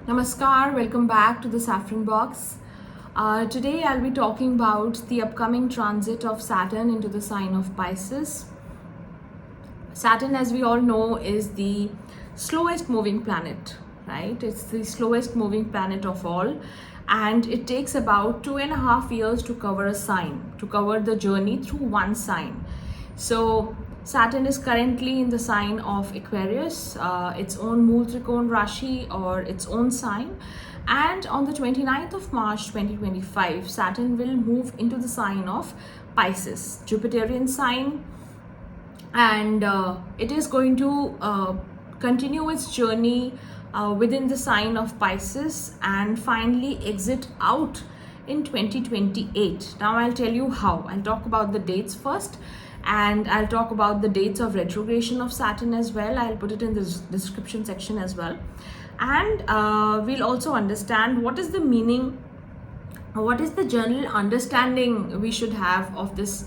Namaskar, welcome back to the Saffron Box. Today I'll be talking about the upcoming transit of Saturn into the sign of Pisces. Saturn, as we all know, is the slowest moving planet, right? It's the slowest moving planet of all, and it takes about 2.5 years to cover a sign, to cover the journey through one sign. So Saturn is currently in the sign of Aquarius, its own Mool Trikon Rashi or its own sign. And on the 29th of March 2025, Saturn will move into the sign of Pisces, Jupiterian sign, and it is going to continue its journey within the sign of Pisces and finally exit out in 2028. Now I'll tell you how. I'll talk about the dates first, and I'll talk about the dates of retrogression of Saturn as well. I'll put it in the description section as well, and we'll also understand what is the meaning, what is the general understanding we should have of this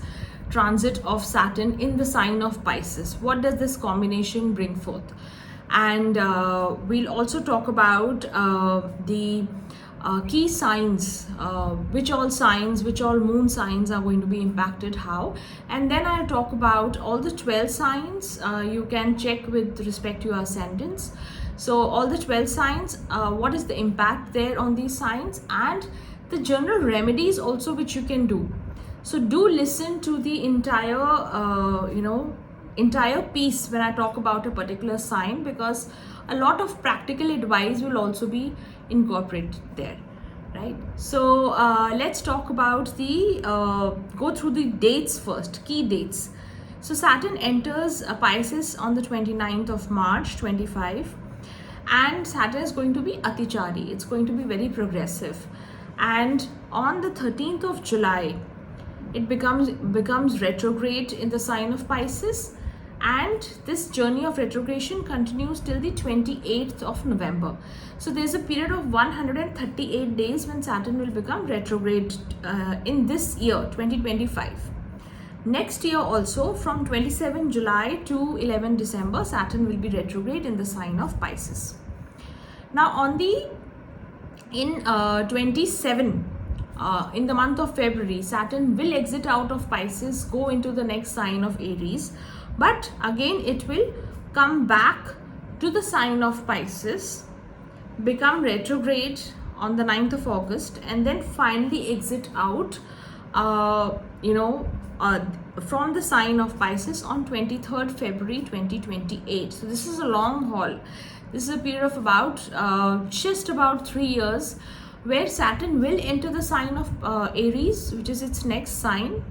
transit of Saturn in the sign of Pisces. What does this combination bring forth? And we'll also talk about the key signs, which all moon signs are going to be impacted how. And then I'll talk about all the 12 signs. You can check with respect to your ascendants. So all the 12 signs, what is the impact there on these signs, and the general remedies also which you can do. So do listen to the entire piece when I talk about a particular sign, because a lot of practical advice will also be incorporated there, right? So let's talk about go through the dates first, key dates. So Saturn enters Pisces on the 29th of March 25, and Saturn is going to be Atichari. It's going to be very progressive. And on the 13th of July, it becomes retrograde in the sign of Pisces, and this journey of retrogression continues till the 28th of November. So there's a period of 138 days when Saturn will become retrograde in this year 2025. Next year also, from 27 July to 11 December, Saturn will be retrograde in the sign of Pisces. Now in 27, in the month of February, Saturn will exit out of Pisces, go into the next sign of Aries, but again it will come back to the sign of Pisces, become retrograde on the 9th of August, and then finally exit out from the sign of Pisces on 23rd February 2028. So this is a long haul. This is a period of just about 3 years, where Saturn will enter the sign of Aries, which is its next sign,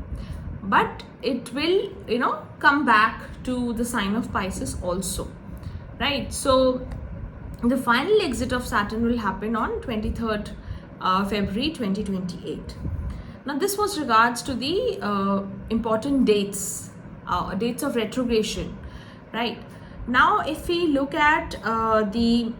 but it will come back to the sign of Pisces also, right? So the final exit of Saturn will happen on 23rd February 2028. Now this was regards to the important dates of retrogression, right? Now if we look at the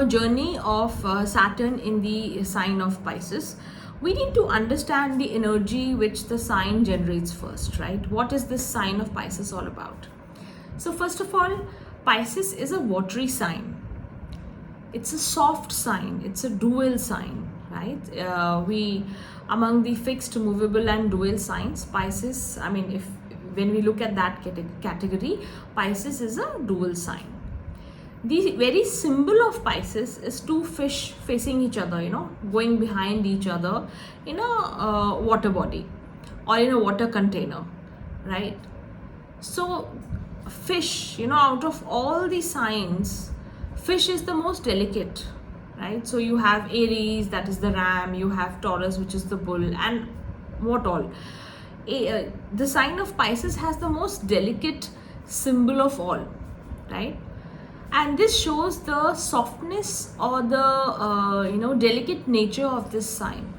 journey of Saturn in the sign of Pisces, we need to understand the energy which the sign generates first, right? What is this sign of Pisces all about? So first of all, Pisces is a watery sign. It's a soft sign. It's a dual sign, right? Among the fixed, movable and dual signs, Pisces, when we look at that category, Pisces is a dual sign. The very symbol of Pisces is two fish facing each other, going behind each other in a water body or in a water container, right? So fish, out of all the signs, fish is the most delicate, right? So you have Aries, that is the ram, you have Taurus, which is the bull, and what all. The sign of Pisces has the most delicate symbol of all, right? And this shows the softness or the delicate nature of this sign.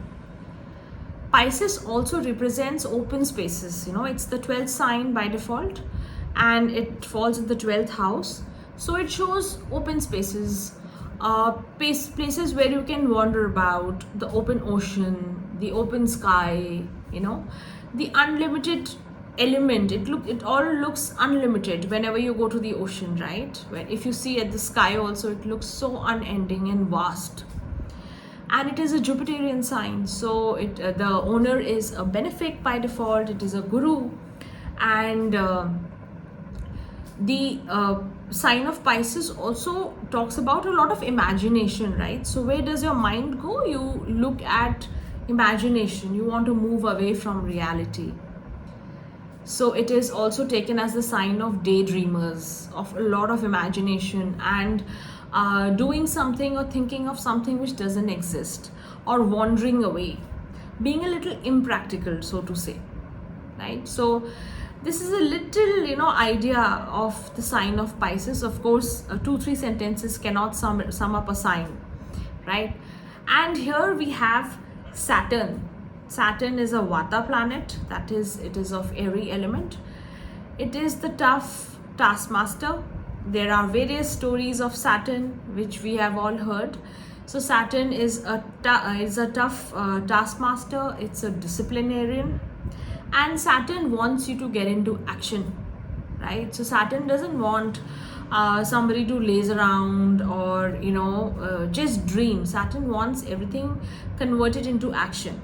Pisces also represents open spaces. It's the 12th sign by default, and it falls in the 12th house. So it shows open spaces, places where you can wander about, the open ocean, the open sky, the unlimited element, it all looks unlimited whenever you go to the ocean, right? If you see at the sky also, it looks so unending and vast. And it is a Jupiterian sign, so the owner is a benefic by default. It is a guru, and the sign of Pisces also talks about a lot of imagination, right? So where does your mind go? You look at imagination. You want to move away from reality. So it is also taken as the sign of daydreamers, of a lot of imagination, and doing something or thinking of something which doesn't exist, or wandering away, being a little impractical, so to say, right? So this is a little, idea of the sign of Pisces. Of course, 2-3 sentences cannot sum up a sign, right? And here we have Saturn. Saturn is a Vata planet, that is, it is of airy element. It is the tough taskmaster. There are various stories of Saturn which we have all heard. So Saturn is a tough taskmaster. It's a disciplinarian, and Saturn wants you to get into action, right? So Saturn doesn't want somebody to laze around or just dream. Saturn wants everything converted into action.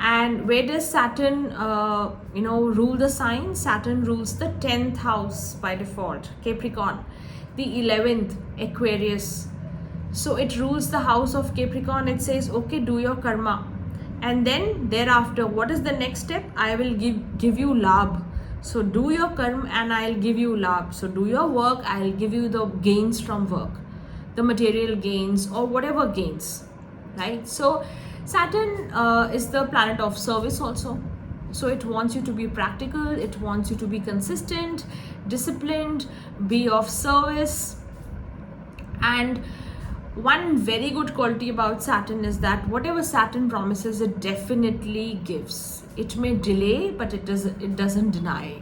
And where does Saturn rule the sign? Saturn rules the 10th house by default, Capricorn, the 11th, Aquarius. So it rules the house of Capricorn. It says, okay, do your karma, and then thereafter, what is the next step? I will give you labh. So do your karma and I'll give you labh. So do your work, I'll give you the gains from work, the material gains or whatever gains, right? So Saturn is the planet of service also. So it wants you to be practical, it wants you to be consistent, disciplined, be of service. And one very good quality about Saturn is that whatever Saturn promises, it definitely gives. It may delay, but it doesn't deny,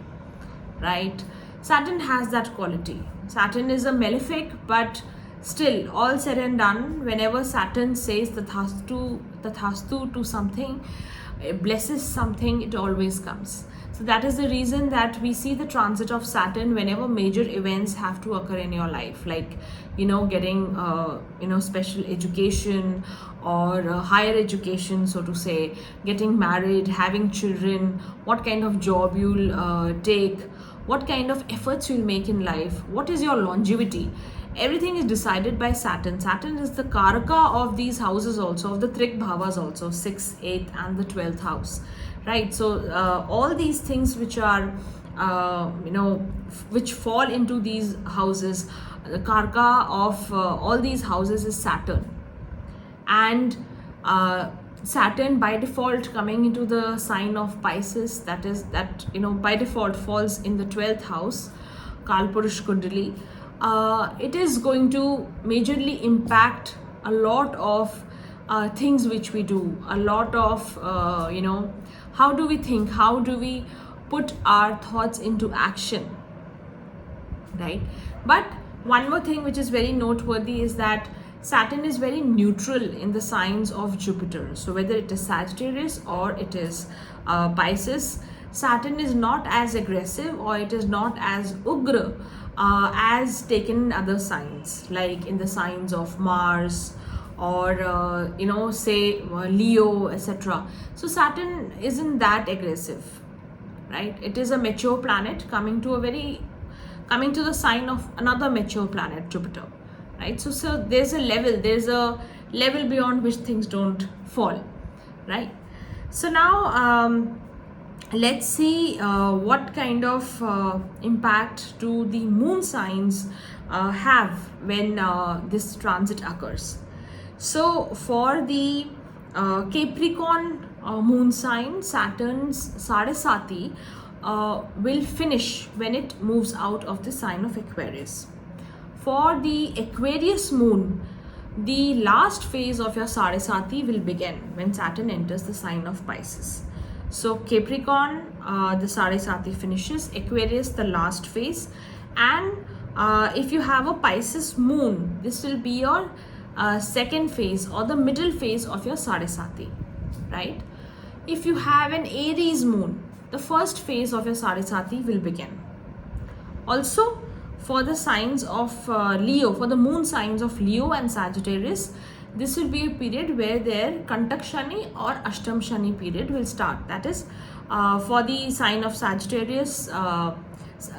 right? Saturn has that quality. Saturn is a malefic, but still, all said and done, whenever Saturn says tathastu to something, blesses something, it always comes. So that is the reason that we see the transit of Saturn whenever major events have to occur in your life, like getting special education or higher education, so to say, getting married, having children, what kind of job you'll take, what kind of efforts you'll make in life, what is your longevity. Everything is decided by Saturn. Saturn is the Karaka of these houses also, of the Trik Bhavas also, 6th, 8th and the 12th house, right? So all these things which are, which fall into these houses, the Karaka of all these houses is Saturn. And Saturn by default coming into the sign of Pisces, that by default falls in the 12th house, Kalpurush Kundali. It is going to majorly impact a lot of things which we do, a lot of how do we think, how do we put our thoughts into action, right? But one more thing which is very noteworthy is that Saturn is very neutral in the signs of Jupiter. So whether it is Sagittarius or it is Pisces, Saturn is not as aggressive or it is not as ugra as taken in other signs, like in the signs of Mars or say Leo, etc. So Saturn isn't that aggressive, right? It is a mature planet coming to the sign of another mature planet, Jupiter, right? So there's a level beyond which things don't fall, right? So now let's see what kind of impact do the moon signs have when this transit occurs. So for the Capricorn moon sign, Saturn's Sadesati will finish when it moves out of the sign of Aquarius. For the Aquarius moon, the last phase of your Sadesati will begin when Saturn enters the sign of Pisces. So Capricorn, the Sadesati finishes, Aquarius, the last phase, and if you have a Pisces moon, this will be your second phase or the middle phase of your Sadesati, right? If you have an Aries moon, the first phase of your Sarasati will begin. Also, for the signs of Leo, for the moon signs of Leo and Sagittarius, this will be a period where their Kantak Shani or Ashtam Shani period will start. That is, for the sign of Sagittarius,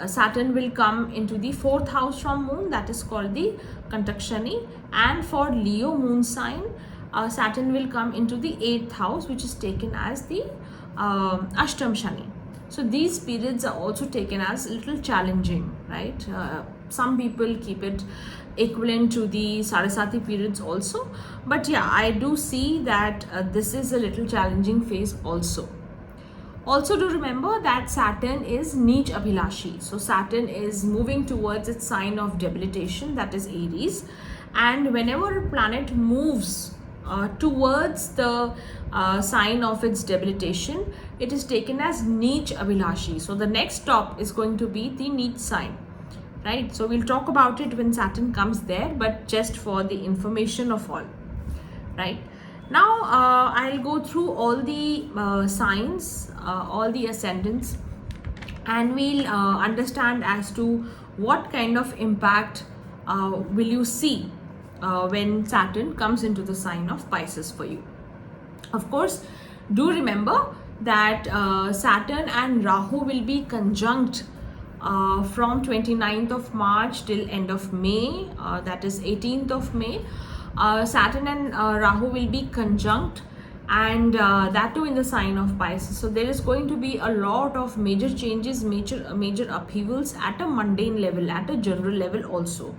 Saturn will come into the 4th house from moon, that is called the Kantak Shani. And for Leo moon sign, Saturn will come into the 8th house, which is taken as the Ashtam Shani. So these periods are also taken as a little challenging, right? Some people keep it equivalent to the Sarasati periods also. But yeah, I do see that this is a little challenging phase also. Also do remember that Saturn is Neech Abhilashi. So Saturn is moving towards its sign of debilitation, that is Aries. And whenever a planet moves towards the sign of its debilitation, it is taken as Neech Abhilashi. So the next stop is going to be the Neech sign, right? So we'll talk about it when Saturn comes there, but just for the information of all, right? Now I'll go through all the signs, all the ascendants, and we'll understand as to what kind of impact will you see when Saturn comes into the sign of Pisces for you. Of course, do remember that Saturn and Rahu will be conjunct from 29th of March till end of May, that is 18th of May. Saturn and Rahu will be conjunct, and that too in the sign of Pisces. So there is going to be a lot of major changes, major upheavals at a mundane level, at a general level also.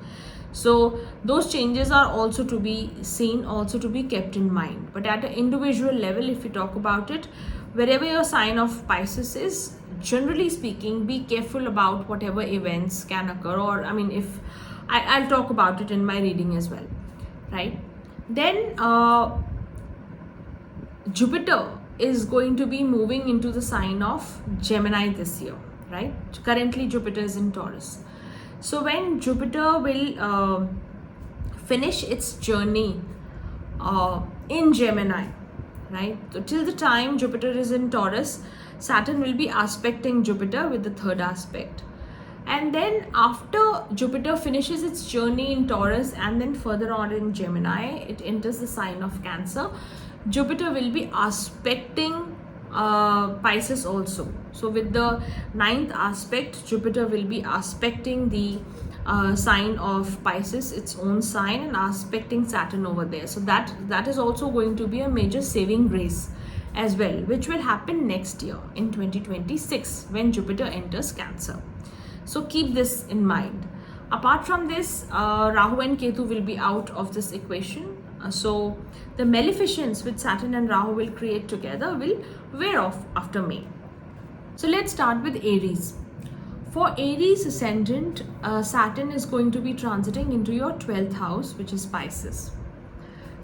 So those changes are also to be seen, also to be kept in mind. But at an individual level, if we talk about it, wherever your sign of Pisces is, generally speaking, be careful about whatever events can occur. Or I mean, if I'll talk about it in my reading as well, right? Then Jupiter is going to be moving into the sign of Gemini this year, right? Currently Jupiter is in Taurus. So when Jupiter will finish its journey in Gemini, right? So till the time Jupiter is in Taurus, Saturn will be aspecting Jupiter with the 3rd aspect. And then after Jupiter finishes its journey in Taurus and then further on in Gemini, it enters the sign of Cancer. Jupiter will be aspecting Pisces also. So with the 9th aspect, Jupiter will be aspecting the sign of Pisces, its own sign, and aspecting Saturn over there. So that is also going to be a major saving grace as well, which will happen next year in 2026 when Jupiter enters Cancer. So keep this in mind. Apart from this, Rahu and Ketu will be out of this equation. So the maleficence which Saturn and Rahu will create together will wear off after May. So let's start with Aries. For Aries ascendant, Saturn is going to be transiting into your 12th house, which is Pisces.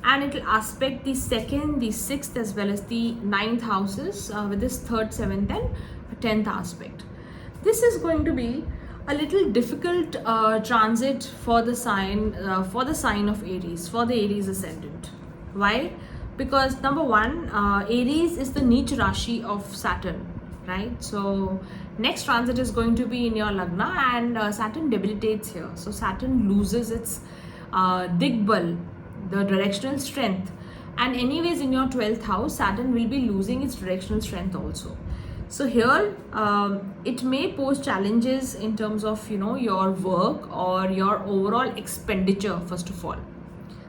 And it will aspect the 2nd, the 6th as well as the 9th houses with this 3rd, 7th and 10th aspect. This is going to be a little difficult transit for the sign of Aries, for the Aries ascendant. Why? Because number one, Aries is the Neech Rashi of Saturn, right? So next transit is going to be in your Lagna, and Saturn debilitates here. So Saturn loses its Digbal, the directional strength. And anyways, in your 12th house, Saturn will be losing its directional strength also. So here, it may pose challenges in terms of, your work or your overall expenditure, first of all.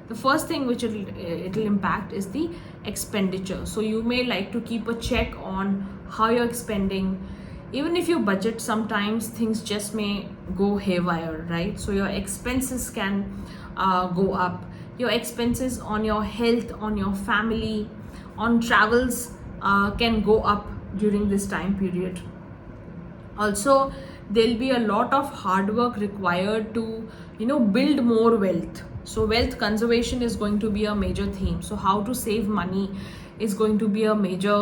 The first thing which it'll impact is the expenditure. So you may like to keep a check on how you're expending. Even if you budget, sometimes things just may go haywire, right? So your expenses can go up. Your expenses on your health, on your family, on travels can go up during this time period. Also, there'll be a lot of hard work required to build more wealth. So wealth conservation is going to be a major theme. So how to save money is going to be a major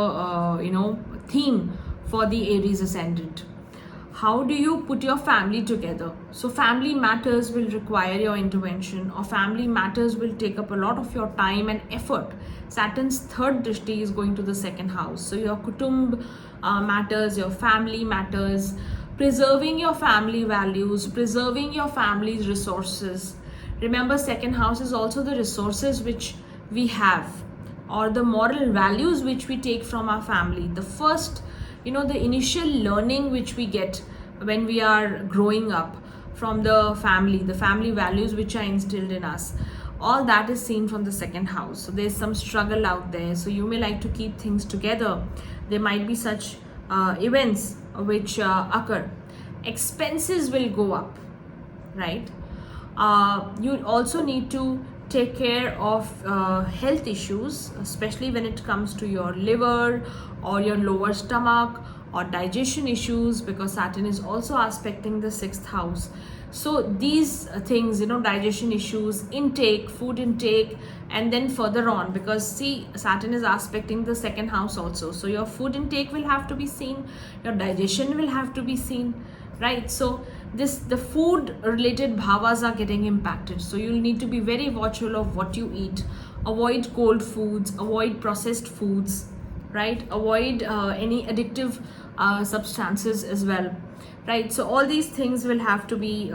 theme for the Aries ascendant. How do you put your family together? So family matters will require your intervention, or family matters will take up a lot of your time and effort. Saturn's 3rd drishti is going to the 2nd house. So your kutumb, matters, your family matters, preserving your family values, preserving your family's resources. Remember, second house is also the resources which we have, or the moral values which we take from our family. The first, the initial learning which we get when we are growing up from the family values which are instilled in us, all that is seen from the second house. So there's some struggle out there, so you may like to keep things together. There might be such events which occur. Expenses will go up, right? You also need to take care of health issues, especially when it comes to your liver or your lower stomach or digestion issues, because Saturn is also aspecting the sixth house. So these things, digestion issues, intake, food intake, and then further on, because see, Saturn is aspecting the second house also. So your food intake will have to be seen, your digestion will have to be seen, right? So the food related bhavas are getting impacted. So you'll need to be very watchful of what you eat. Avoid cold foods, avoid processed foods, right? Avoid any addictive substances as well, right? So all these things will have to be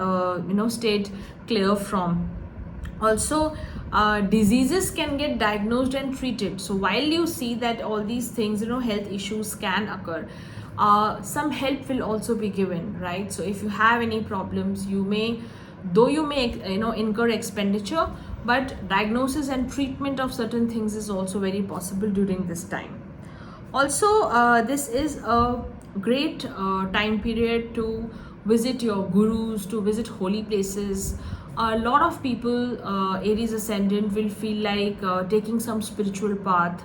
stayed clear from. Also, diseases can get diagnosed and treated. So while you see that all these things, health issues can occur, some help will also be given, right? So if you have any problems, you may incur expenditure, but diagnosis and treatment of certain things is also very possible during this time. Also, this is a great time period to visit your gurus, to visit holy places. A lot of people, Aries ascendant, will feel like taking some spiritual path,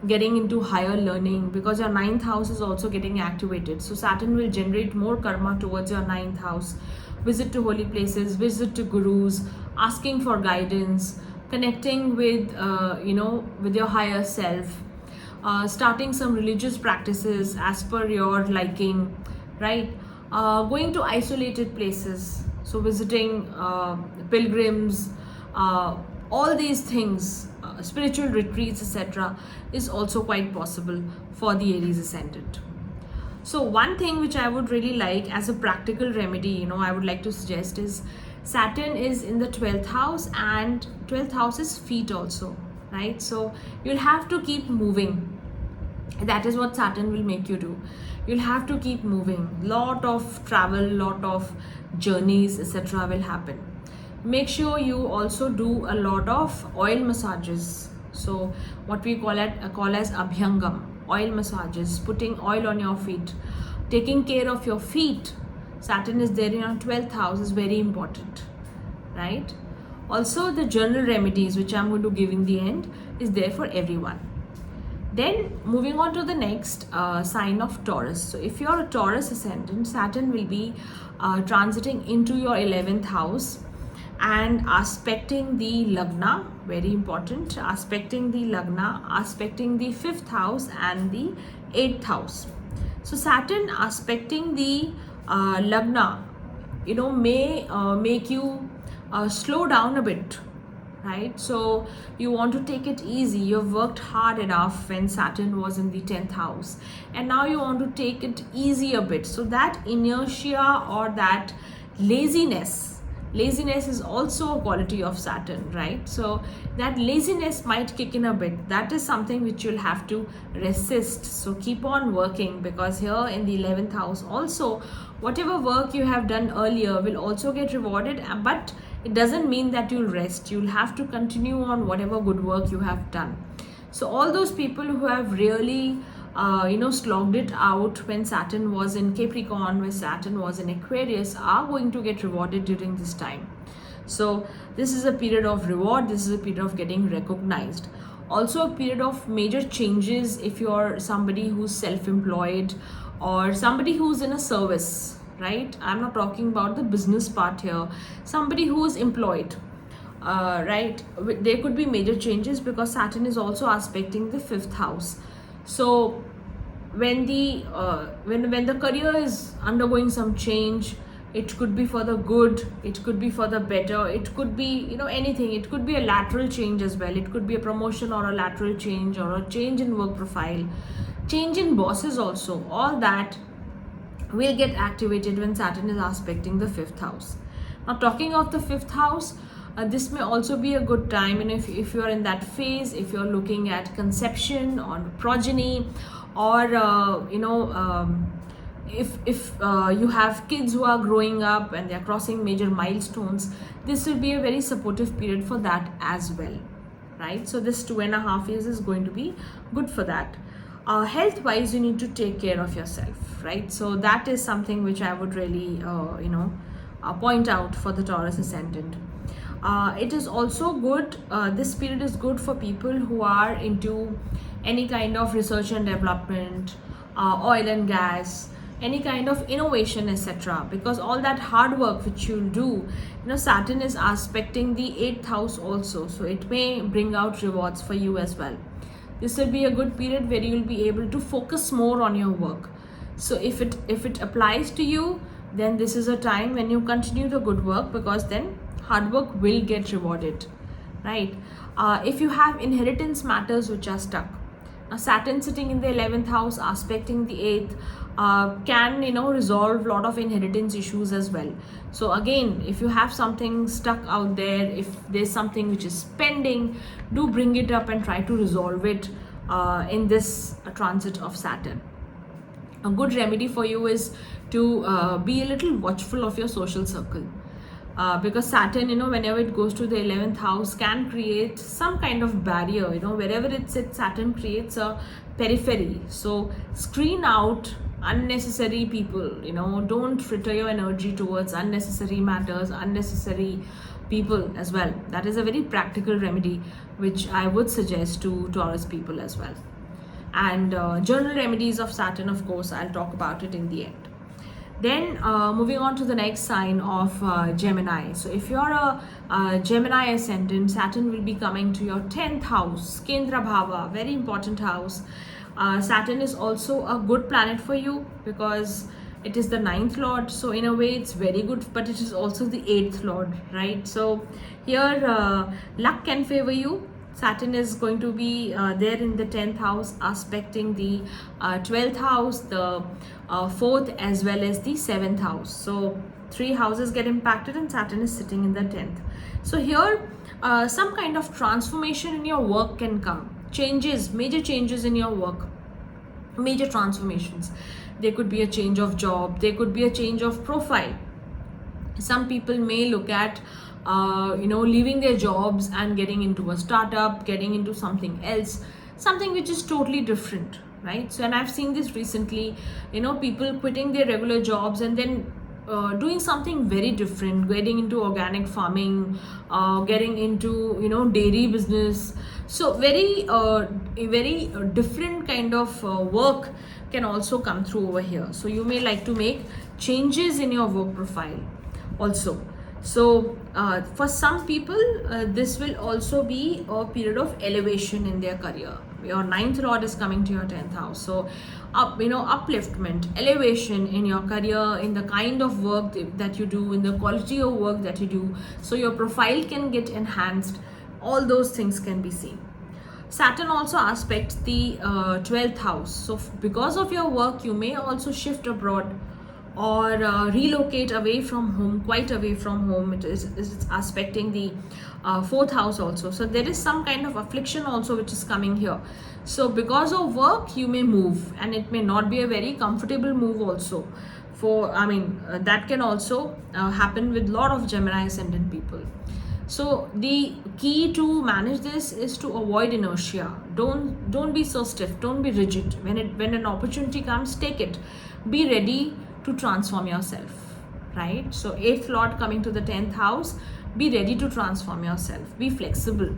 getting into higher learning, because your ninth house is also getting activated. So Saturn will generate more karma towards your ninth house. Visit to holy places, visit to gurus, asking for guidance, connecting with with your higher self, starting some religious practices as per your liking, right? Going to isolated places, so visiting pilgrims, all these things, spiritual retreats, etc., is also quite possible for the Aries ascendant. So one thing which I would really like as a practical remedy, I would like to suggest is, Saturn is in the 12th house, and 12th house is feet also, right? So you'll have to keep moving. That is what Saturn will make you do. You'll have to keep moving. Lot of travel, lot of journeys, etc. will happen. Make sure you also do a lot of oil massages. So what we call as abhyangam, oil massages, putting oil on your feet, taking care of your feet. Saturn is there in your 12th house is very important, right? Also, the general remedies which I'm going to give in the end is there for everyone. Then moving on to the next sign of Taurus. So if you're a Taurus ascendant, Saturn will be transiting into your 11th house and aspecting the Lagna, very important, aspecting the Lagna, aspecting the 5th house and the 8th house. So Saturn aspecting the Lagna, may make you slow down a bit, right? So you want to take it easy. You've worked hard enough when Saturn was in the 10th house, and now you want to take it easy a bit. So that inertia or that laziness is also a quality of Saturn, right? So that laziness might kick in a bit. That is something which you'll have to resist. So keep on working, because here in the 11th house also, whatever work you have done earlier will also get rewarded, but it doesn't mean that you'll rest. You'll have to continue on whatever good work you have done. So all those people who have really slogged it out when Saturn was in Capricorn, when Saturn was in Aquarius, are going to get rewarded during this time. So this is a period of reward. This is a period of getting recognized. Also a period of major changes if you're somebody who's self-employed or somebody who's in a service, right? I'm not talking about the business part here. Somebody who is employed, right? There could be major changes because Saturn is also aspecting the 5th house. So when the career is undergoing some change, it could be for the good, it could be for the better, it could be anything. It could be a lateral change as well. It could be a promotion or a lateral change or a change in work profile. change in bosses also, all that will get activated when Saturn is aspecting the fifth house. Now, talking of the fifth house, this may also be a good time, and if you're in that phase, if you're looking at conception or progeny, or if you have kids who are growing up and they're crossing major milestones, this will be a very supportive period for that as well, right? So this 2.5 years is going to be good for that. Health wise, you need to take care of yourself, right? So that is something which I would really point out for the Taurus ascendant. It is also good, this period is good for people who are into any kind of research and development, oil and gas, any kind of innovation, etc., because all that hard work which you'll do, Saturn is aspecting the 8th house also, so it may bring out rewards for you as well. This will be a good period where you will be able to focus more on your work. So if it applies to you, then this is a time when you continue the good work, because then hard work will get rewarded, right? If you have inheritance matters which are stuck, Saturn sitting in the 11th house aspecting the 8th can resolve a lot of inheritance issues as well. So again, if you have something stuck out there, if there's something which is pending, do bring it up and try to resolve it in this transit of Saturn. A good remedy for you is to be a little watchful of your social circle. Because Saturn, whenever it goes to the 11th house, can create some kind of barrier. Wherever it sits, Saturn creates a periphery. So screen out unnecessary people. Don't fritter your energy towards unnecessary matters, unnecessary people as well. That is a very practical remedy which I would suggest to Taurus people as well. And journal remedies of Saturn, of course, I'll talk about it in the end. Then moving on to the next sign of Gemini. So if you're a Gemini ascendant, Saturn will be coming to your 10th house, Kendra Bhava, very important house. Saturn is also a good planet for you because it is the 9th lord. So in a way it's very good, but it is also the 8th lord, right? So here luck can favor you. Saturn is going to be there in the 10th house, aspecting the 12th house, the 4th, as well as the 7th house. So 3 houses get impacted and Saturn is sitting in the 10th. So here some kind of transformation in your work can come. Changes, major changes in your work, major transformations. There could be a change of job, there could be a change of profile. Some people may look at leaving their jobs and getting into a startup, getting into something else, something which is totally different, right? So, and I've seen this recently, people quitting their regular jobs and then doing something very different, getting into organic farming, getting into, dairy business. So very different kind of work can also come through over here. So you may like to make changes in your work profile also. So for some people, this will also be a period of elevation in their career. Your 9th lord is coming to your 10th house. So upliftment, elevation in your career, in the kind of work that you do, in the quality of work that you do. So your profile can get enhanced. All those things can be seen. Saturn also aspects the 12th house. So because of your work, you may also shift abroad or relocate away from home, quite away from home. It's aspecting the 4th house also. So there is some kind of affliction also which is coming here. So because of work, you may move, and it may not be a very comfortable move also. That can also happen with a lot of Gemini ascendant people. So the key to manage this is to avoid inertia. Don't be so stiff. Don't be rigid. When an opportunity comes, take it. Be ready to transform yourself, right? So 8th lord coming to the 10th house, be ready to transform yourself. Be flexible,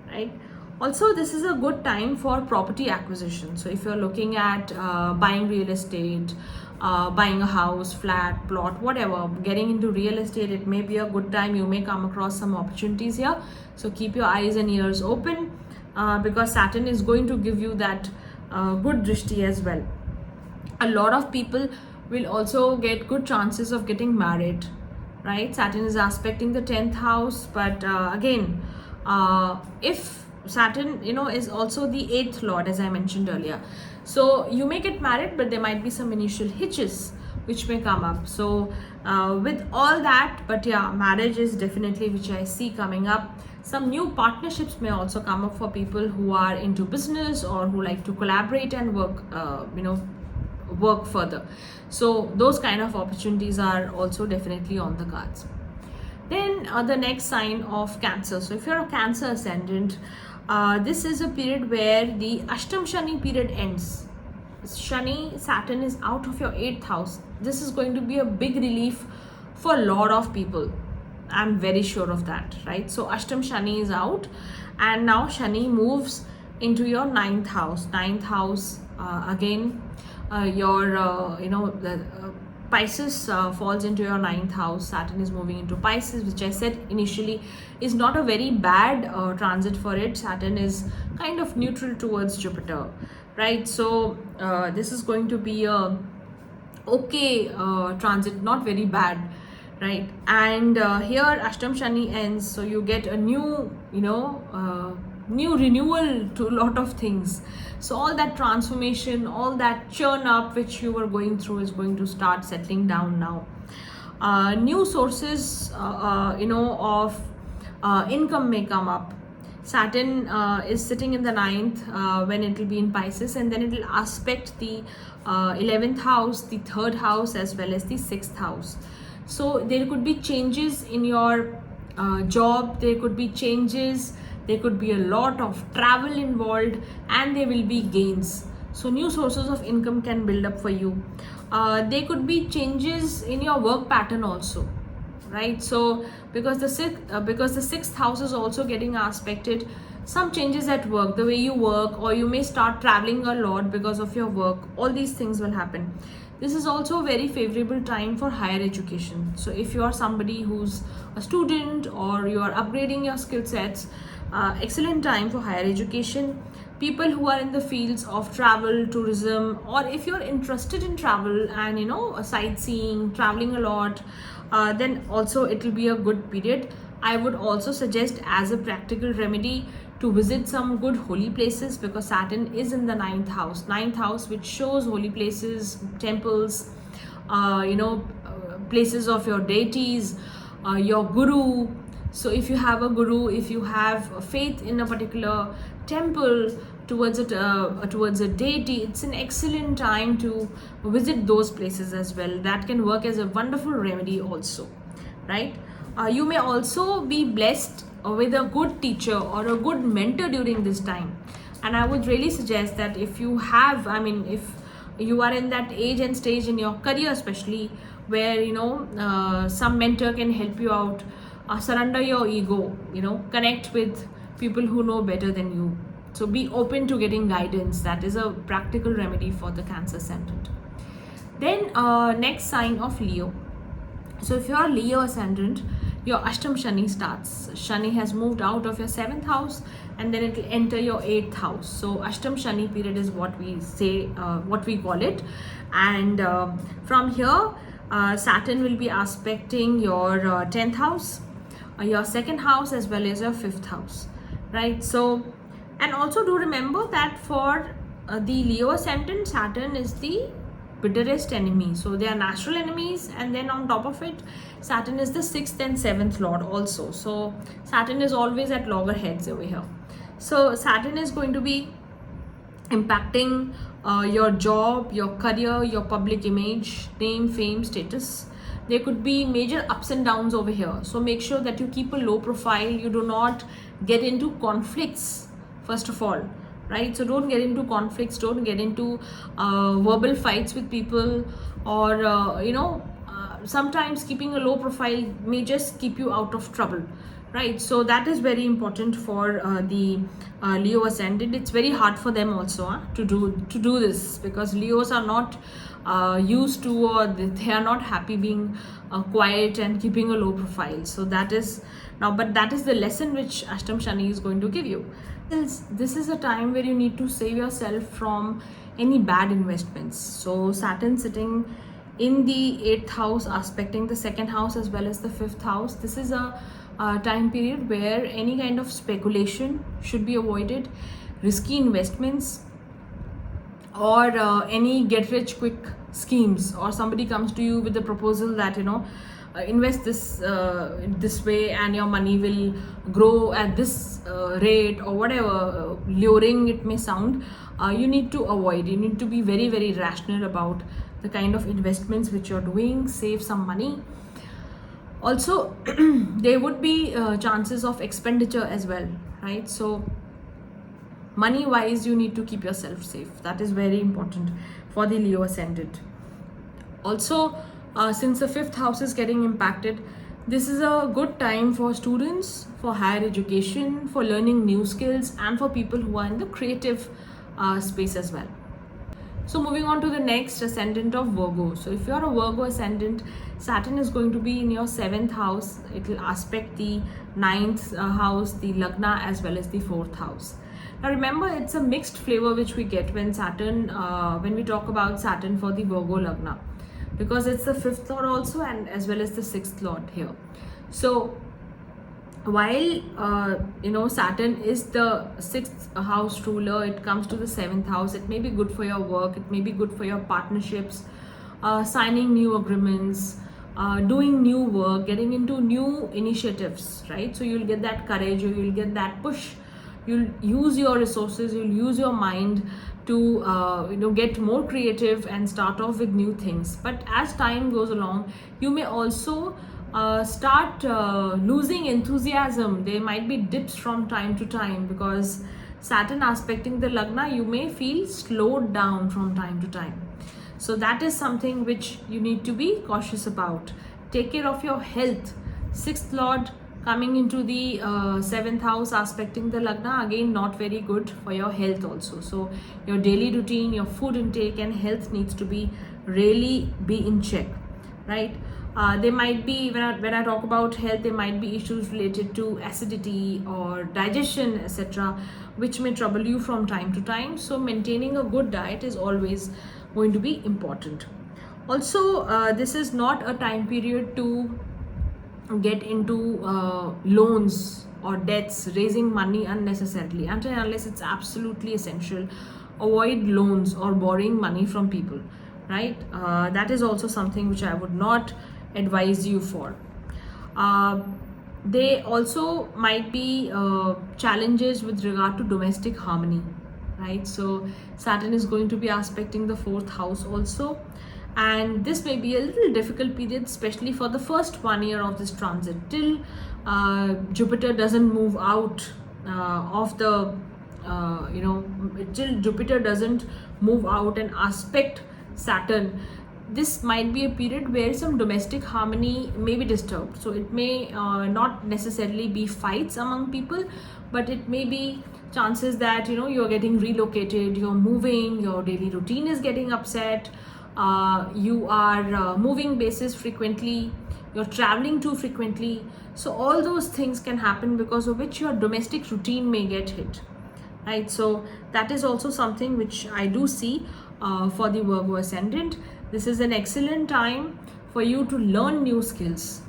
right? Also, this is a good time for property acquisition. So if you're looking at buying real estate, buying a house, flat, plot, whatever, getting into real estate, it may be a good time. You may come across some opportunities here. So keep your eyes and ears open because Saturn is going to give you that good drishti as well. A lot of people will also get good chances of getting married, right? Saturn is aspecting the 10th house, but again, if Saturn, is also the 8th lord, as I mentioned earlier. So you may get married, but there might be some initial hitches which may come up. So with all that, but yeah, marriage is definitely which I see coming up. Some new partnerships may also come up for people who are into business or who like to collaborate and work, work further. So those kind of opportunities are also definitely on the cards. Then the next sign of Cancer. So if you're a Cancer ascendant, this is a period where the Ashtam Shani period ends. Shani, Saturn is out of your 8th house. This is going to be a big relief for a lot of people. I'm very sure of that, right? So Ashtam Shani is out, and now Shani moves into your 9th house. 9th house, again, the Pisces falls into your 9th house. Saturn is moving into Pisces, which I said initially is not a very bad transit for it. Saturn is kind of neutral towards Jupiter, right? So this is going to be a okay transit, not very bad, right? And here Ashtam Shani ends, so you get a new, new renewal to a lot of things. So all that transformation, all that churn up which you were going through is going to start settling down now. New sources, of income may come up. Saturn is sitting in the 9th when it will be in Pisces, and then it will aspect the 11th house, the 3rd house, as well as the 6th house. So there could be changes in your job, there could be changes, there could be a lot of travel involved, and there will be gains. So new sources of income can build up for you. There could be changes in your work pattern also, right? So because the 6th house is also getting aspected, some changes at work, the way you work, or you may start traveling a lot because of your work. All these things will happen. This is also a very favorable time for higher education. So if you are somebody who's a student or you are upgrading your skill sets, excellent time for higher education. People who are in the fields of travel, tourism, or if you're interested in travel and sightseeing, traveling a lot, then also it will be a good period. I would also suggest as a practical remedy to visit some good holy places, because Saturn is in the 9th house. 9th house, which shows holy places, temples, places of your deities, your guru. So if you have a guru, if you have a faith in a particular temple towards a deity, it's an excellent time to visit those places as well. That can work as a wonderful remedy also, right? You may also be blessed with a good teacher or a good mentor during this time, and I would really suggest that if you have, if you are in that age and stage in your career especially, where some mentor can help you out, surrender your ego, connect with people who know better than you. So be open to getting guidance. That is a practical remedy for the Cancer ascendant. Then next sign of Leo. So if you are Leo ascendant, your Ashtam Shani starts. Shani has moved out of your 7th house, and then it will enter your 8th house. So Ashtam Shani period is what we say, what we call it. And from here, Saturn will be aspecting your 10th house, your 2nd house, as well as your 5th house, right? So, and also do remember that for the Leo ascendant, Saturn is the bitterest enemy. So they are natural enemies, and then on top of it, Saturn is the 6th and 7th lord also. So Saturn is always at loggerheads over here. So Saturn is going to be impacting your job, your career, your public image, name, fame, status. There could be major ups and downs over here. So make sure that you keep a low profile. You do not get into conflicts, first of all, right? So don't get into conflicts, don't get into verbal fights with people, or sometimes keeping a low profile may just keep you out of trouble, right? So that is very important for the Leo ascendant. It's very hard for them also to do this, because Leos are not used to, or they are not happy being quiet and keeping a low profile. So that is now, but that is the lesson which Ashtam Shani is going to give you. This is a time where you need to save yourself from any bad investments. So Saturn sitting in the 8th house, aspecting the 2nd house as well as the 5th house. This is a time period where any kind of speculation should be avoided. Risky investments or any get rich quick schemes, or somebody comes to you with a proposal that invest this way and your money will grow at this rate, or whatever luring it may sound. You need to avoid. You need to be very, very rational about the kind of investments which you're doing. Save some money. Also there would be chances of expenditure as well, right? So money wise, you need to keep yourself safe. That is very important for the Leo ascendant. Also, since the fifth house is getting impacted, this is a good time for students, for higher education, for learning new skills, and for people who are in the creative space as well. So moving on to the next ascendant of Virgo. So if you're a Virgo ascendant, Saturn is going to be in your seventh house. It will aspect the ninth house, the Lagna, as well as the fourth house. Now remember, it's a mixed flavor which we get when Saturn, when we talk about Saturn for the Virgo Lagna, because it's the fifth lord also, and as well as the sixth lord here. So while Saturn is the sixth house ruler, it comes to the seventh house. It may be good for your work, it may be good for your partnerships, signing new agreements, doing new work, getting into new initiatives, right? So you'll get that courage, or you'll get that push. You'll use your resources, you'll use your mind to get more creative and start off with new things. But as time goes along, you may also start losing enthusiasm. There might be dips from time to time, because Saturn aspecting the Lagna, you may feel slowed down from time to time. So that is something which you need to be cautious about. Take care of your health. Sixth lord coming into the seventh house aspecting the Lagna, again not very good for your health also. So your daily routine, your food intake and health needs to be really be in check, right? There might be, when I talk about health, there might be issues related to acidity or digestion, etc., which may trouble you from time to time. So maintaining a good diet is always going to be important. Also, this is not a time period to get into loans or debts, raising money unnecessarily. Until and unless it's absolutely essential, avoid loans or borrowing money from people, right? That is also something which I would not advise you for. They also might be challenges with regard to domestic harmony, right? So Saturn is going to be aspecting the fourth house also, and this may be a little difficult period, especially for the first 1 year of this transit, till Jupiter doesn't move out of the till Jupiter doesn't move out and aspect Saturn. This might be a period where some domestic harmony may be disturbed. So it may not necessarily be fights among people, but it may be chances that you're getting relocated, you're moving, your daily routine is getting upset, you are moving bases frequently, you're traveling too frequently. So all those things can happen, because of which your domestic routine may get hit, right? So that is also something which I do see for the Virgo ascendant. This is an excellent time for you to learn new skills,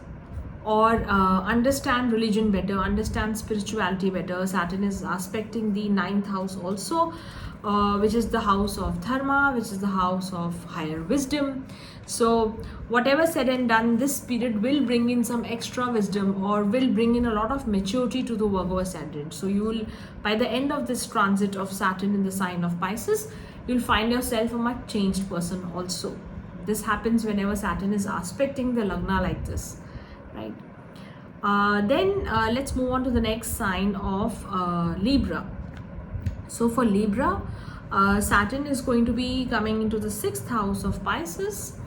or understand religion better, understand spirituality better. Saturn is aspecting the ninth house also, which is the house of dharma, which is the house of higher wisdom. So whatever said and done, this period will bring in some extra wisdom, or will bring in a lot of maturity to the Virgo ascendant. So you will, by the end of this transit of Saturn in the sign of Pisces, you'll find yourself a much changed person also. This happens whenever Saturn is aspecting the Lagna like this, right? Then let's move on to the next sign of Libra. So for Libra, Saturn is going to be coming into the sixth house of Pisces.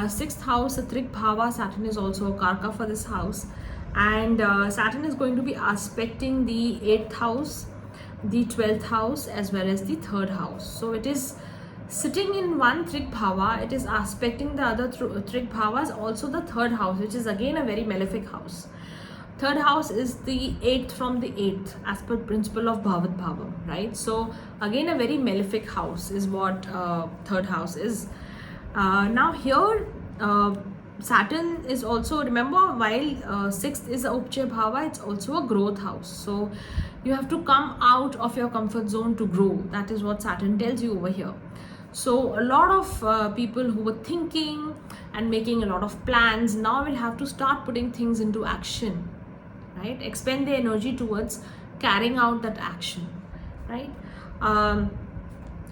Sixth house, a Trik Bhava. Saturn is also a Karka for this house, and Saturn is going to be aspecting the 8th house, the 12th house, as well as the 3rd house. So it is sitting in one Trik Bhava, it is aspecting the other Trik Bhavas, also the 3rd house, which is again a very malefic house. 3rd house is the 8th from the 8th, as per principle of Bhavat Bhavam, right? So again a very malefic house is what 3rd house is. Now here Saturn is also, remember, while 6th is a Upchaya Bhava, it's also a growth house. So you have to come out of your comfort zone to grow. That is what Saturn tells you over here. So a lot of people who were thinking and making a lot of plans now will have to start putting things into action, right? Expend their energy towards carrying out that action, right?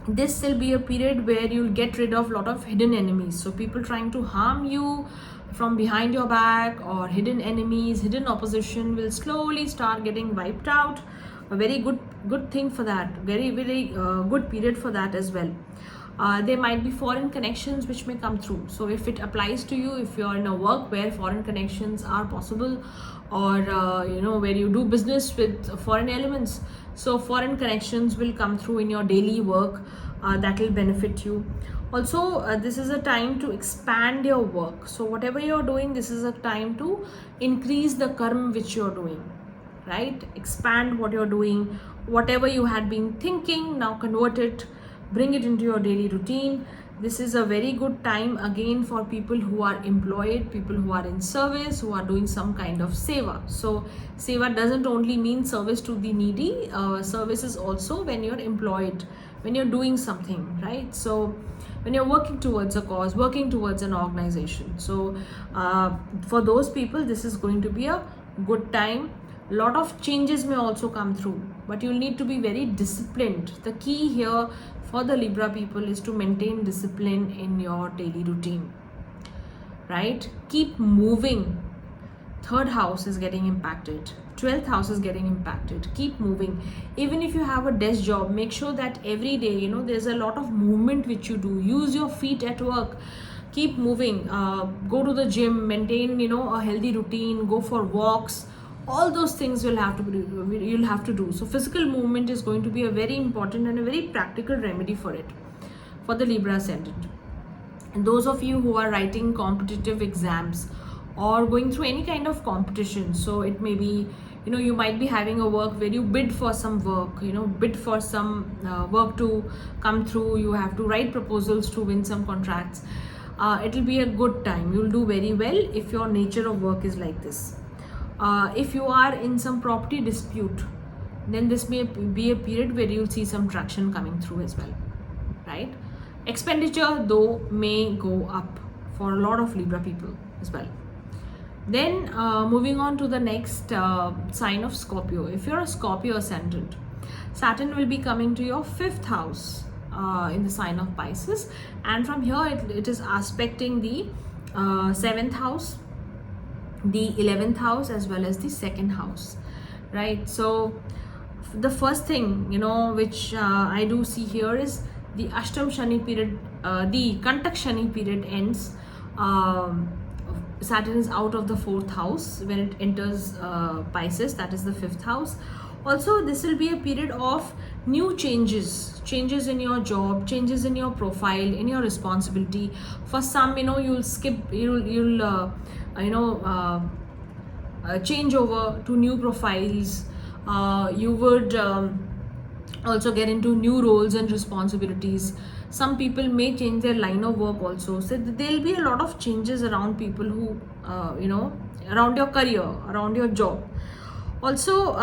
This will be a period where you'll get rid of a lot of hidden enemies. So people trying to harm you from behind your back, or hidden enemies, hidden opposition will slowly start getting wiped out. A very good thing for that, very good period for that as well. There might be foreign connections which may come through. So if it applies to you, if you're in a work where foreign connections are possible, or where you do business with foreign elements, so foreign connections will come through in your daily work. That will benefit you. Also, this is a time to expand your work. So whatever you're doing, this is a time to increase the karma which you're doing, right? Expand what you're doing. Whatever you had been thinking, now convert it, bring it into your daily routine. This is a very good time again for people who are employed, people who are in service, who are doing some kind of seva. So seva doesn't only mean service to the needy. Service is also when you're employed, when you're doing something, right? So when you're working towards a cause, working towards an organization. So for those people, this is going to be a good time. A lot of changes may also come through, but you'll need to be very disciplined. The key here for the Libra people is to maintain discipline in your daily routine, right? Keep moving. Third house is getting impacted. 12th house is getting impacted. Keep moving. Even if you have a desk job, make sure that every day, there's a lot of movement which you do. Use your feet at work. Keep moving. Go to the gym. Maintain, a healthy routine. Go for walks. All those things you'll have to do. So physical movement is going to be a very important and a very practical remedy for it, for the Libra ascendant. And those of you who are writing competitive exams or going through any kind of competition, so it may be, you might be having a work where you bid for some work, bid for some work to come through. You have to write proposals to win some contracts. It'll be a good time. You'll do very well if your nature of work is like this. If you are in some property dispute, then this may be a period where you'll see some traction coming through as well, right? Expenditure though may go up for a lot of Libra people as well. Then moving on to the next sign of Scorpio. If you're a Scorpio ascendant, Saturn will be coming to your 5th house in the sign of Pisces, and from here it is aspecting the 7th house, the 11th house, as well as the 2nd house, right? So the first thing which I do see here is the Ashtam Shani period, the Kantak Shani period ends. Saturn is out of the 4th house when it enters Pisces, that is the 5th house. Also, this will be a period of new changes in your job, changes in your profile, in your responsibility. For some, you'll change over to new profiles. You would also get into new roles and responsibilities. Some people may change their line of work also. So there'll be a lot of changes around people who, around your career, around your job. Also,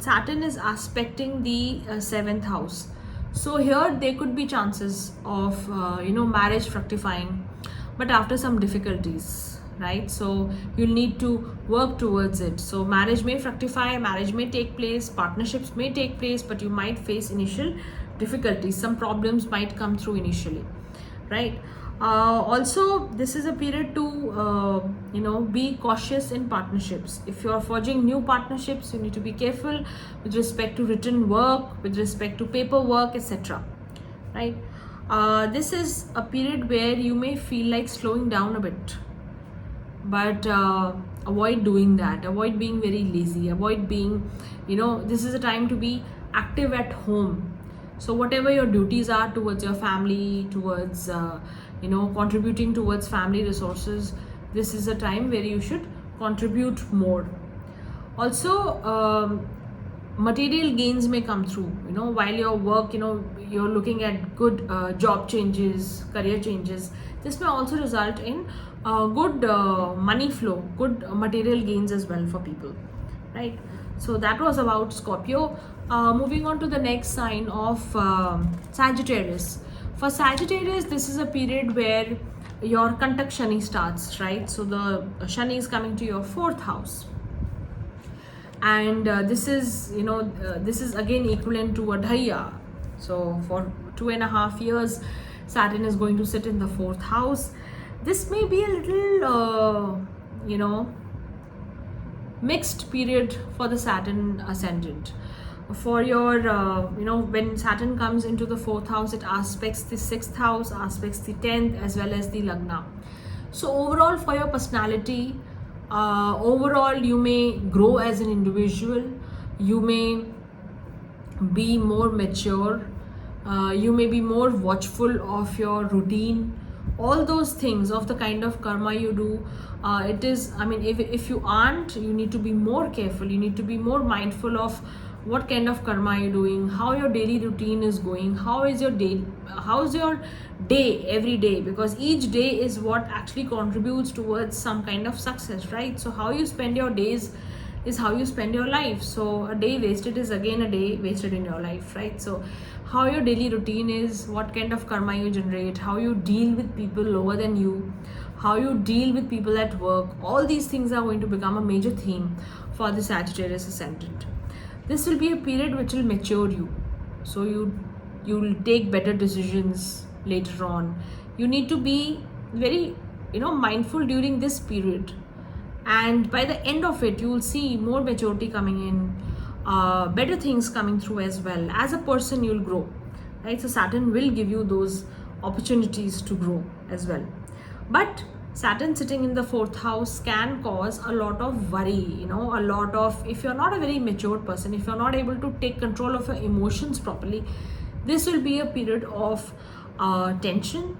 Saturn is aspecting the 7th house. So here there could be chances of, marriage fructifying, but after some difficulties, right? So you'll need to work towards it. So marriage may fructify, marriage may take place, partnerships may take place, but you might face initial difficulties. Some problems might come through initially, right? Also, this is a period to be cautious in partnerships. If you are forging new partnerships, you need to be careful with respect to written work, with respect to paperwork, etc., right? This is a period where you may feel like slowing down a bit, but avoid doing that. Avoid being very lazy. Avoid being, this is a time to be active at home. So whatever your duties are towards your family, towards contributing towards family resources, this is a time where you should contribute more. Also, material gains may come through, while your work, you're looking at good job changes, career changes. This may also result in good money flow, good material gains as well for people, right? So that was about Scorpio. Moving on to the next sign of Sagittarius. For Sagittarius, this is a period where your Kantak Shani starts, right? So the Shani is coming to your 4th house. And this is, this is again equivalent to a Dhaiya. So for 2.5 years, Saturn is going to sit in the 4th house. This may be a little, mixed period for the Saturn ascendant. For your, when Saturn comes into the 4th house, it aspects the 6th house, aspects the 10th, as well as the Lagna. So overall, for your personality, overall you may grow as an individual, you may be more mature, you may be more watchful of your routine, all those things of the kind of karma you do. It is, if you aren't, you need to be more careful, you need to be more mindful of what kind of karma you're doing, how your daily routine is going, how's your day every day, because each day is what actually contributes towards some kind of success, right? So how you spend your days is how you spend your life. So a day wasted is again a day wasted in your life, right? So how your daily routine is, what kind of karma you generate, how you deal with people lower than you, how you deal with people at work, all these things are going to become a major theme for the Sagittarius ascendant. This will be a period which will mature you. So you'll take better decisions later on. You need to be very, mindful during this period. And by the end of it, you will see more maturity coming in, better things coming through as well. As a person, you'll grow, right? So Saturn will give you those opportunities to grow as well. But Saturn sitting in the 4th house can cause a lot of worry, a lot of, if you're not a very mature person, if you're not able to take control of your emotions properly, this will be a period of tension,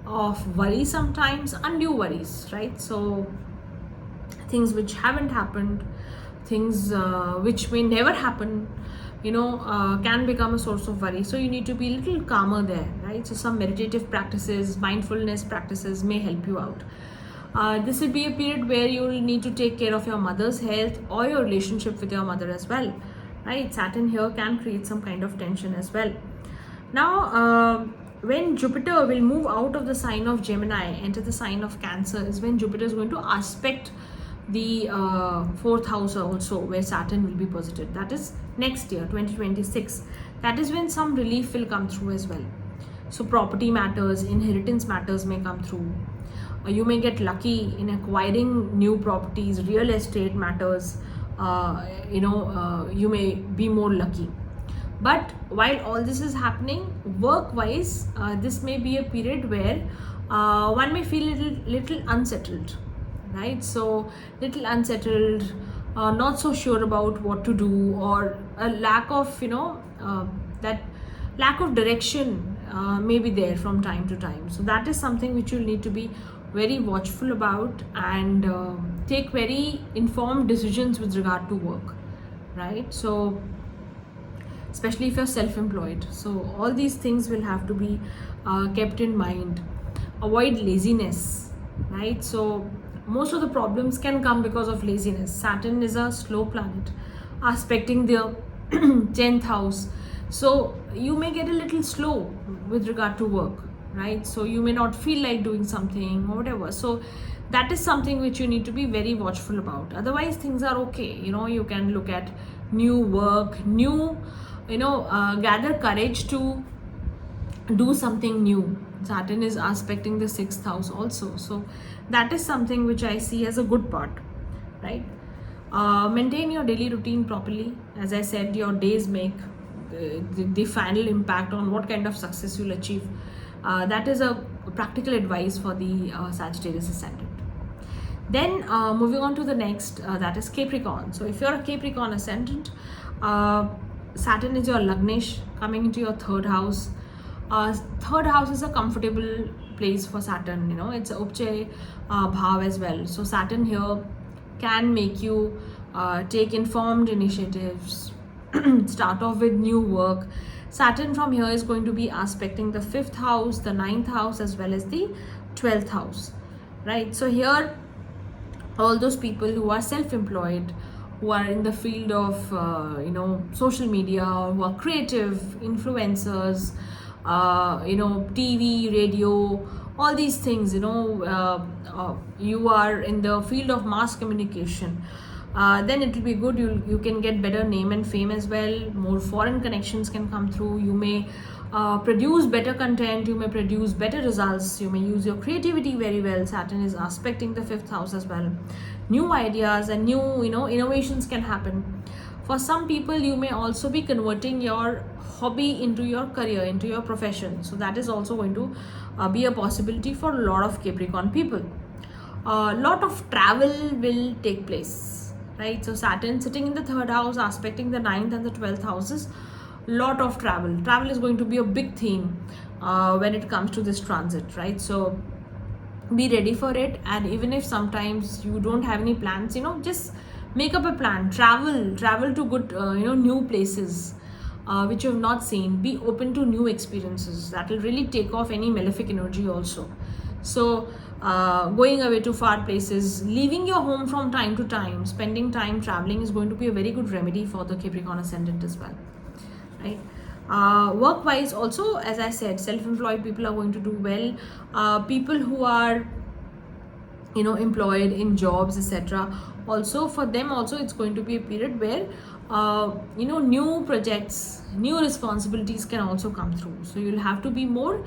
of worry sometimes, undue worries, right? So things which haven't happened, things which may never happen, can become a source of worry. So you need to be a little calmer there, right? So some meditative practices, mindfulness practices may help you out. This will be a period where you will need to take care of your mother's health or your relationship with your mother as well, right? Saturn here can create some kind of tension as well. Now, when Jupiter will move out of the sign of Gemini, enter the sign of Cancer, is when Jupiter is going to aspect the 4th house also, where Saturn will be posited. That is next year, 2026. That is when some relief will come through as well. So property matters, inheritance matters may come through. You may get lucky in acquiring new properties, real estate matters, you may be more lucky. But while all this is happening, work-wise, this may be a period where one may feel little unsettled, right? So little unsettled, not so sure about what to do, or a lack of, that lack of direction may be there from time to time. So that is something which you'll need to be very watchful about and take very informed decisions with regard to work, right? So especially if you're self-employed. So all these things will have to be kept in mind. Avoid laziness, right? So most of the problems can come because of laziness. Saturn is a slow planet aspecting the 10th house. So you may get a little slow with regard to work, right? So you may not feel like doing something or whatever. So that is something which you need to be very watchful about. Otherwise things are okay. You can look at new work, gather courage to do something new. Saturn is aspecting the 6th house also. So that is something which I see as a good part, right? Maintain your daily routine properly. As I said, your days make the final impact on what kind of success you'll achieve. That is a practical advice for the Sagittarius ascendant. Then moving on to the next, that is Capricorn. So if you're a Capricorn ascendant, Saturn is your Lagnesh coming into your 3rd house. 3rd house is a comfortable place for Saturn, it's a Upche Bhav as well. So Saturn here can make you take informed initiatives, start off with new work. Saturn from here is going to be aspecting the 5th house, the 9th house, as well as the 12th house, right? So here, all those people who are self-employed, who are in the field of social media, who are creative influencers, TV, radio, all these things, you are in the field of mass communication, then it will be good. You can get better name and fame as well. More foreign connections can come through. You may produce better content, you may produce better results, you may use your creativity very well. Saturn is aspecting the 5th house as well. New ideas and new innovations can happen. For some people, you may also be converting your hobby into your career, into your profession. So that is also going to be a possibility for a lot of Capricorn people. A lot of travel will take place, right? So Saturn sitting in the 3rd house, aspecting the 9th and the 12th houses. Lot of travel is going to be a big theme when it comes to this transit, right? So be ready for it. And even if sometimes you don't have any plans, just make up a plan. Travel to good new places which you have not seen. Be open to new experiences. That will really take off any malefic energy also. So going away to far places, leaving your home from time to time, spending time traveling is going to be a very good remedy for the Capricorn ascendant as well, right? Work wise also, as I said, self-employed people are going to do well. People who are employed in jobs, etc., also for them also it's going to be a period where new projects, new responsibilities can also come through. So you'll have to be more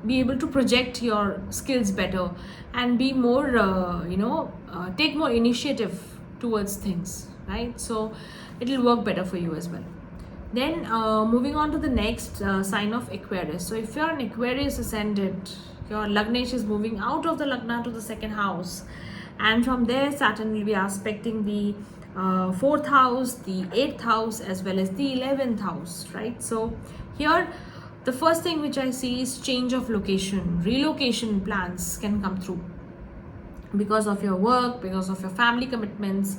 be able to project your skills better and be more take more initiative towards things, right? So it will work better for you as well. Then moving on to the next sign of Aquarius. So if you're an Aquarius ascendant, your Lagnesh is moving out of the Lagna to the 2nd house, and from there Saturn will be aspecting the 4th house, the 8th house, as well as the 11th house, right? So here the first thing which I see is change of location. Relocation plans can come through because of your work, because of your family commitments,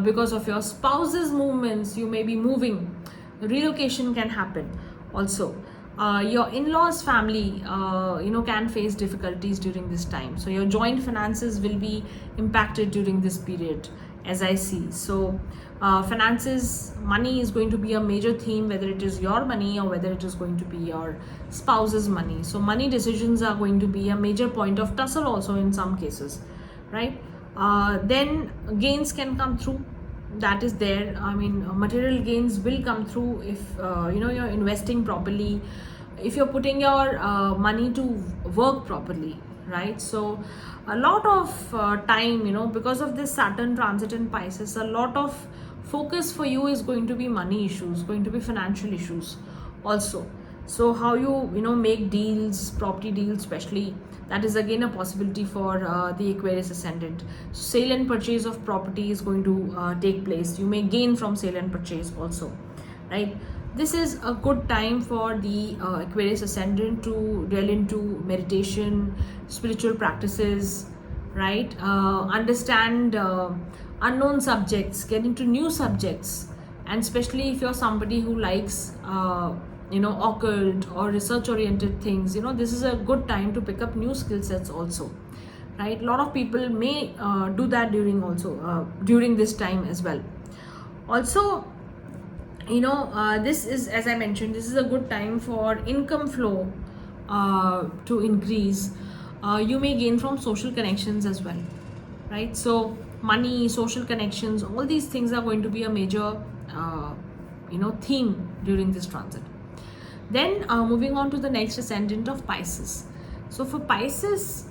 because of your spouse's movements. You may be moving. Relocation can happen also. Your in-laws family can face difficulties during this time. So your joint finances will be impacted during this period, as I see. So finances, money is going to be a major theme, whether it is your money or whether it is going to be your spouse's money. So money decisions are going to be a major point of tussle also in some cases, right? Then gains can come through. That is there. I mean, material gains will come through if you're investing properly, if you're putting your money to work properly, right? So a lot of time, because of this Saturn transit in Pisces, a lot of focus for you is going to be money issues, going to be financial issues also. So how you make deals, property deals especially, that is again a possibility for the Aquarius ascendant. So sale and purchase of property is going to take place. You may gain from sale and purchase also, right? This is a good time for the Aquarius ascendant to delve into meditation, spiritual practices, right? Understand unknown subjects, get into new subjects, and especially if you're somebody who likes occult or research oriented things, this is a good time to pick up new skill sets also, right? A lot of people may do that during this time as well. Also, this is, as I mentioned, this is a good time for income flow to increase. You may gain from social connections as well, right? So money, social connections, all these things are going to be a major theme during this transit. Then moving on to the next ascendant of Pisces. So for Pisces,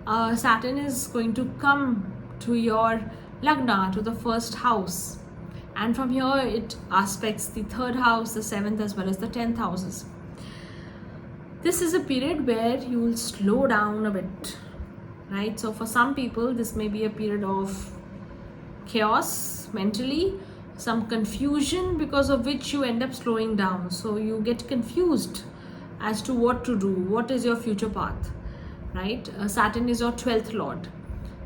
Saturn is going to come to your Lagna, to the 1st house, and from here it aspects the 3rd house, the 7th, as well as the 10th houses. This is a period where you will slow down a bit, right? So for some people, this may be a period of chaos mentally, some confusion, because of which you end up slowing down. So you get confused as to what to do, what is your future path, right? Saturn is your 12th lord.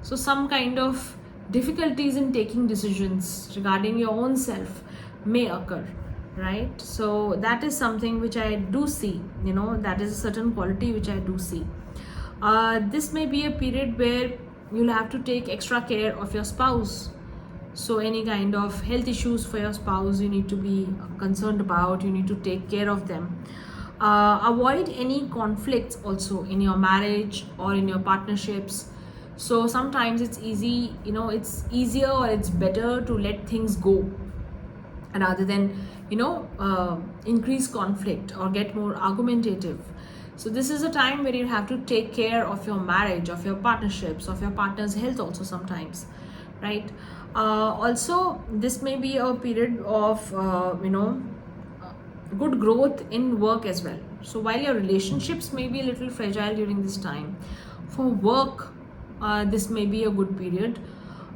So some kind of difficulties in taking decisions regarding your own self may occur, right? So that is something which I do see, that is a certain quality which I do see. This may be a period where you'll have to take extra care of your spouse. So any kind of health issues for your spouse, you need to be concerned about, you need to take care of them. Avoid any conflicts also in your marriage or in your partnerships. So sometimes it's easy, it's easier or it's better to let things go rather than increase conflict or get more argumentative. So this is a time where you have to take care of your marriage, of your partnerships, of your partner's health also sometimes, right? Also, this may be a period of good growth in work as well. So while your relationships may be a little fragile during this time, for work, this may be a good period.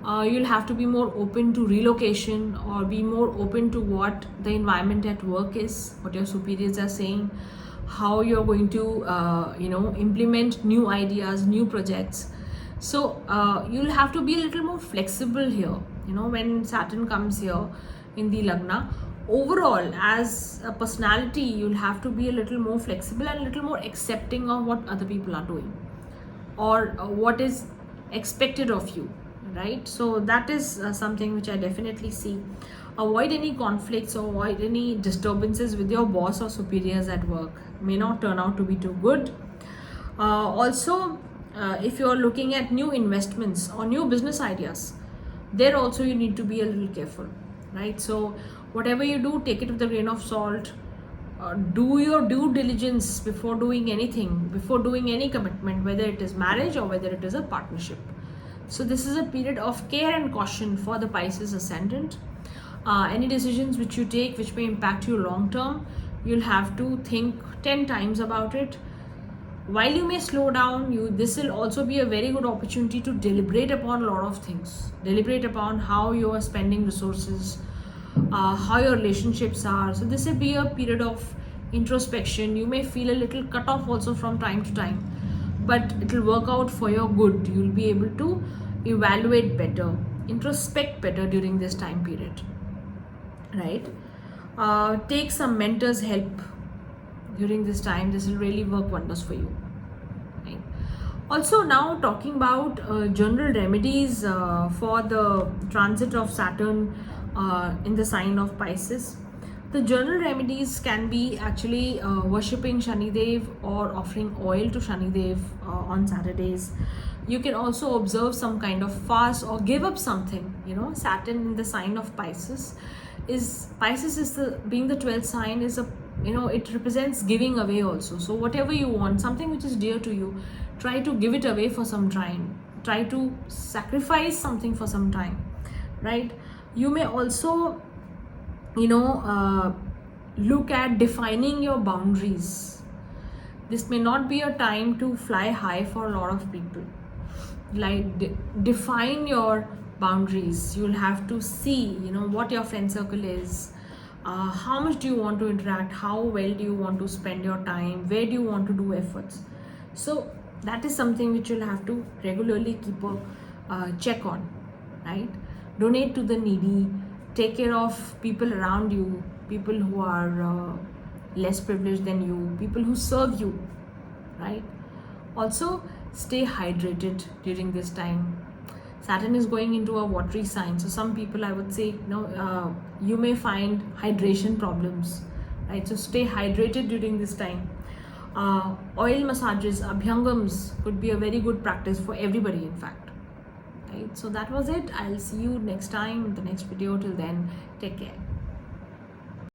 You'll have to be more open to relocation or be more open to what the environment at work is, what your superiors are saying, how you're going to implement new ideas, new projects. So you'll have to be a little more flexible here, when Saturn comes here in the Lagna. Overall, as a personality, you'll have to be a little more flexible and a little more accepting of what other people are doing or what is expected of you, right? So that is something which I definitely see. Avoid any conflicts or avoid any disturbances with your boss or superiors at work. May not turn out to be too good. Also, if you're looking at new investments or new business ideas, there also you need to be a little careful, right? So whatever you do, take it with a grain of salt. Do your due diligence before doing anything, before doing any commitment, whether it is marriage or whether it is a partnership. So this is a period of care and caution for the Pisces ascendant. Any decisions which you take which may impact you long term, you'll have to think 10 times about it. While you may slow down, this will also be a very good opportunity to deliberate upon a lot of things. Deliberate upon how you are spending resources, how your relationships are. So this will be a period of introspection. You may feel a little cut off also from time to time, but it will work out for your good. You will be able to evaluate better, introspect better during this time period, right? Take some mentor's help during this time. This will really work wonders for you, right? Also, now talking about general remedies for the transit of Saturn in the sign of Pisces. The general remedies can be actually worshipping Shani Dev or offering oil to Shani Dev on Saturdays. You can also observe some kind of fast or give up something. Saturn in the sign of Pisces is being the 12th sign is it represents giving away also. So whatever you want, something which is dear to you, try to give it away for some time. Try to sacrifice something for some time, right? You may also look at defining your boundaries. This may not be a time to fly high for a lot of people. Like define your boundaries. You'll have to see what your friend circle is, how much do you want to interact, how well do you want to spend your time, where do you want to do efforts. So that is something which you'll have to regularly keep a check on, right? Donate to the needy, take care of people around you, people who are less privileged than you, people who serve you, right? Also, stay hydrated during this time. Saturn is going into a watery sign, so some people, I would say, you may find hydration problems, right? So stay hydrated during this time. Oil massages, abhyangams could be a very good practice for everybody, in fact, right? So that was it. I'll see you next time in the next video. Till then, take care.